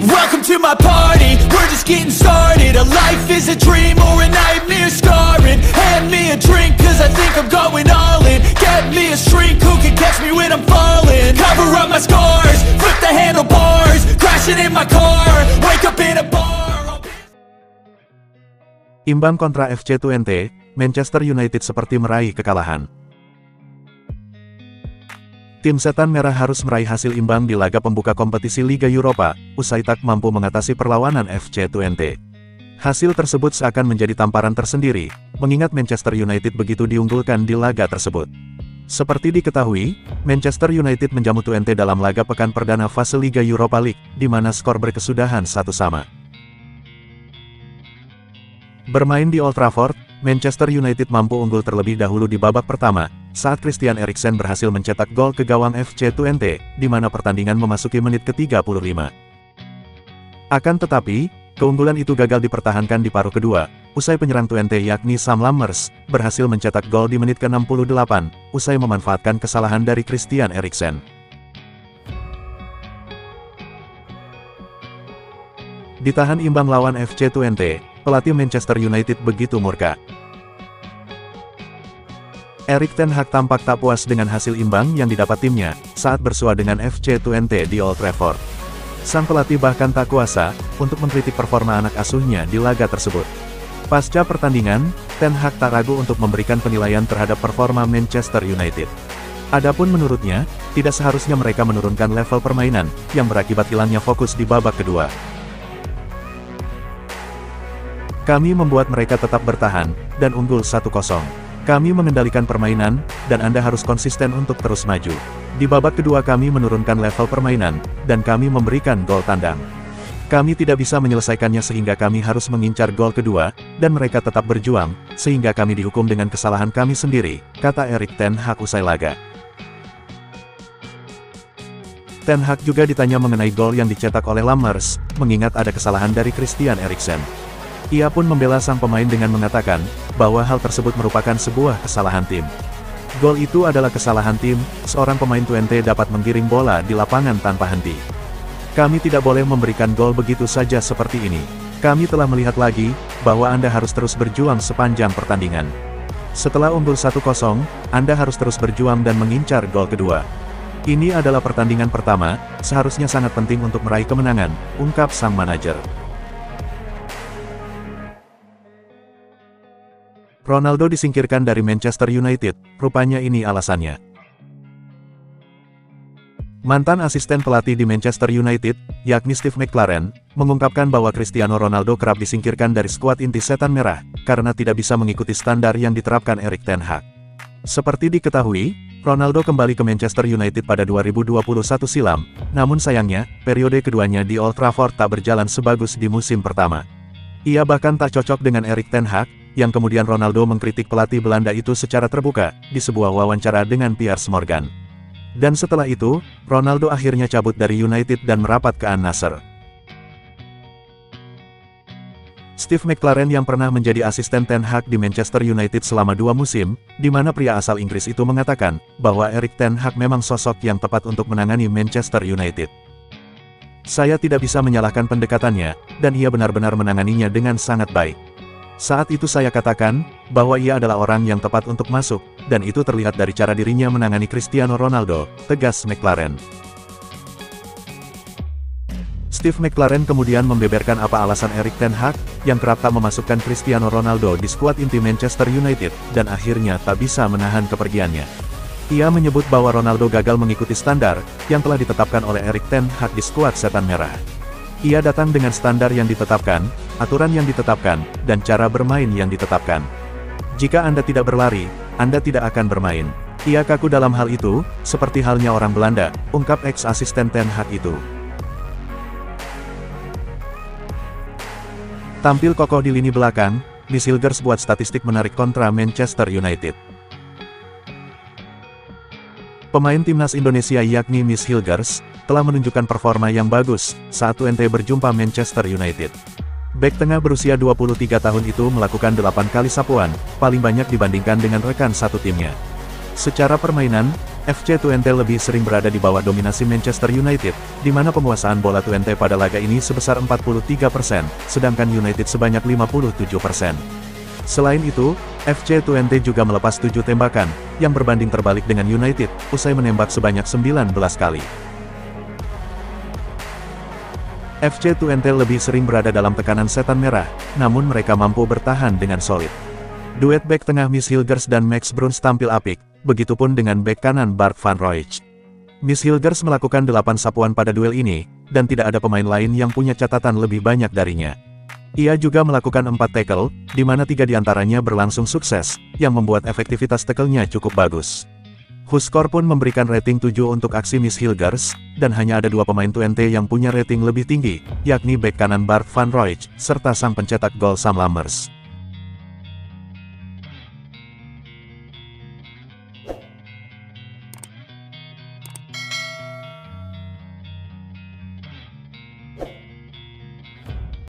Welcome to my party, we're just getting started. A life is a dream or a nightmare scarring. Hand me a drink cause I think I'm going all in. Get me a shrink who can catch me when I'm falling. Cover up my scars, flip the handlebars. Crashing in my car, wake up in a bar. Imbang kontra FC Twente, Manchester United seperti meraih kekalahan. Tim Setan Merah harus meraih hasil imbang di laga pembuka kompetisi Liga Eropa, usai tak mampu mengatasi perlawanan FC Twente. Hasil tersebut seakan menjadi tamparan tersendiri, mengingat Manchester United begitu diunggulkan di laga tersebut. Seperti diketahui, Manchester United menjamu Twente dalam laga pekan perdana fase Liga Europa League, di mana skor berkesudahan 1-1. Bermain di Old Trafford, Manchester United mampu unggul terlebih dahulu di babak pertama, saat Christian Eriksen berhasil mencetak gol ke gawang FC Twente, di mana pertandingan memasuki menit ke-35. Akan tetapi, keunggulan itu gagal dipertahankan di paruh kedua, usai penyerang Twente yakni Sam Lammers, berhasil mencetak gol di menit ke-68, usai memanfaatkan kesalahan dari Christian Eriksen. Ditahan imbang lawan FC Twente, pelatih Manchester United begitu murka. Erik ten Hag tampak tak puas dengan hasil imbang yang didapat timnya, saat bersua dengan FC Twente di Old Trafford. Sang pelatih bahkan tak kuasa, untuk mengkritik performa anak asuhnya di laga tersebut. Pasca pertandingan, Ten Hag tak ragu untuk memberikan penilaian terhadap performa Manchester United. Adapun menurutnya, tidak seharusnya mereka menurunkan level permainan, yang berakibat hilangnya fokus di babak kedua. Kami membuat mereka tetap bertahan, dan unggul 1-0. Kami mengendalikan permainan, dan Anda harus konsisten untuk terus maju. Di babak kedua kami menurunkan level permainan, dan kami memberikan gol tandang. Kami tidak bisa menyelesaikannya sehingga kami harus mengincar gol kedua, dan mereka tetap berjuang, sehingga kami dihukum dengan kesalahan kami sendiri, kata Erik ten Hag usai laga. Ten Hag juga ditanya mengenai gol yang dicetak oleh Lammers, mengingat ada kesalahan dari Christian Eriksen. Ia pun membela sang pemain dengan mengatakan, bahwa hal tersebut merupakan sebuah kesalahan tim. Gol itu adalah kesalahan tim, seorang pemain Twente dapat menggiring bola di lapangan tanpa henti. Kami tidak boleh memberikan gol begitu saja seperti ini. Kami telah melihat lagi, bahwa Anda harus terus berjuang sepanjang pertandingan. Setelah unggul 1-0, Anda harus terus berjuang dan mengincar gol kedua. Ini adalah pertandingan pertama, seharusnya sangat penting untuk meraih kemenangan, ungkap sang manajer. Ronaldo disingkirkan dari Manchester United, rupanya ini alasannya. Mantan asisten pelatih di Manchester United, yakni Steve McClaren, mengungkapkan bahwa Cristiano Ronaldo kerap disingkirkan dari skuad inti Setan Merah, karena tidak bisa mengikuti standar yang diterapkan Erik ten Hag. Seperti diketahui, Ronaldo kembali ke Manchester United pada 2021 silam, namun sayangnya, periode keduanya di Old Trafford tak berjalan sebagus di musim pertama. Ia bahkan tak cocok dengan Erik ten Hag, yang kemudian Ronaldo mengkritik pelatih Belanda itu secara terbuka, di sebuah wawancara dengan Piers Morgan. Dan setelah itu, Ronaldo akhirnya cabut dari United dan merapat ke Al-Nassr. Steve McClaren yang pernah menjadi asisten Ten Hag di Manchester United selama 2 musim, di mana pria asal Inggris itu mengatakan, bahwa Erik ten Hag memang sosok yang tepat untuk menangani Manchester United. Saya tidak bisa menyalahkan pendekatannya, dan ia benar-benar menanganinya dengan sangat baik. Saat itu saya katakan, bahwa ia adalah orang yang tepat untuk masuk, dan itu terlihat dari cara dirinya menangani Cristiano Ronaldo, tegas McClaren. Steve McClaren kemudian membeberkan apa alasan Erik ten Hag, yang kerap tak memasukkan Cristiano Ronaldo di skuad inti Manchester United, dan akhirnya tak bisa menahan kepergiannya. Ia menyebut bahwa Ronaldo gagal mengikuti standar, yang telah ditetapkan oleh Erik ten Hag di skuad Setan Merah. Ia datang dengan standar yang ditetapkan, aturan yang ditetapkan, dan cara bermain yang ditetapkan. Jika Anda tidak berlari, Anda tidak akan bermain. Ia kaku dalam hal itu, seperti halnya orang Belanda, ungkap ex-asisten Ten Hag itu. Tampil kokoh di lini belakang, Miss Hilgers buat statistik menarik kontra Manchester United. Pemain timnas Indonesia yakni Miss Hilgers, telah menunjukkan performa yang bagus, saat Twente berjumpa Manchester United. Bek tengah berusia 23 tahun itu melakukan 8 kali sapuan, paling banyak dibandingkan dengan rekan satu timnya. Secara permainan, FC Twente lebih sering berada di bawah dominasi Manchester United, di mana penguasaan bola Twente pada laga ini sebesar 43%, sedangkan United sebanyak 57%. Selain itu, FC Twente juga melepas 7 tembakan, yang berbanding terbalik dengan United, usai menembak sebanyak 19 kali. FC Twente lebih sering berada dalam tekanan setan merah, namun mereka mampu bertahan dengan solid. Duet bek tengah Miss Hilgers dan Max Bruns tampil apik, begitupun dengan bek kanan Bart van Rooij. Miss Hilgers melakukan 8 sapuan pada duel ini, dan tidak ada pemain lain yang punya catatan lebih banyak darinya. Ia juga melakukan 4 tackle, di mana 3 diantaranya berlangsung sukses, yang membuat efektivitas tackle-nya cukup bagus. WhoScorer pun memberikan rating 7 untuk aksi Miss Hilgers, dan hanya ada 2 pemain Twente yang punya rating lebih tinggi, yakni bek kanan Bart van Rooij, serta sang pencetak gol Sam Lammers.